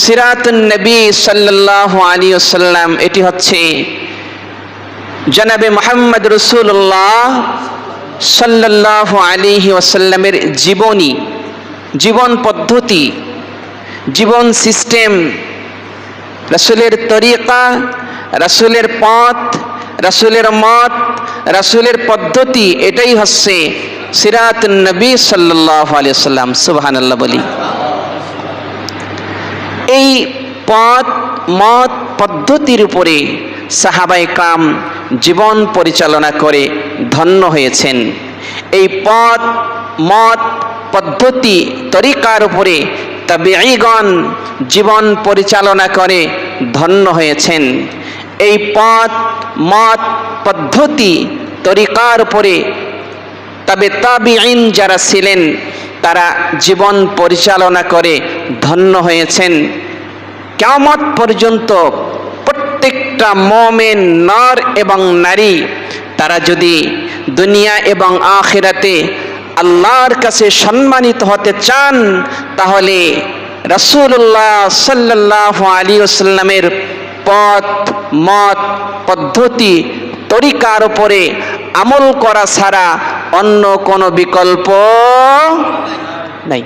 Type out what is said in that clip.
সিরাতুন নবী সাল্লাল্লাহু আলাইহি ওয়াসাল্লাম, এটি হচ্ছে জনাবে মুহাম্মদ রাসূলুল্লাহ সাল্লাল্লাহু আলাইহি ওয়াসাল্লামের জীবনী, জীবন পদ্ধতি, জীবন সিস্টেম, রাসূলের তরিকা, রাসূলের পথ, রাসূলের মত, রাসূলের পদ্ধতি, এটাই হচ্ছে সিরাতুন নবী সাল্লাল্লাহু আলাইহি ওয়াসাল্লাম। সুবহানাল্লাহ বলি। এই পথ মত পদ্ধতির উপরে সাহাবায়ে কেরাম জীবন পরিচালনা করে ধন্য হয়েছেন। এই পথ মত পদ্ধতি তরিকার উপরে তাবেঈগণ জীবন পরিচালনা করে ধন্য হয়েছেন। এই পথ মত পদ্ধতি তরিকার উপরে তাবেঈন যারা ছিলেন তারা জীবন পরিচালনা করে ধন্য হয়েছেন। কিয়ামত পর্যন্ত প্রত্যেকটা মুমিন নর এবং নারী তারা যদি দুনিয়া এবং আখিরাতে আল্লাহর কাছে সম্মানিত হতে চান, তাহলে রাসূলুল্লাহ সাল্লাল্লাহু আলাইহি ওয়াসাল্লামের পথ মত পদ্ধতি তরিকার উপরে আমল করা ছাড়া অন্য কোনো বিকল্প নাই।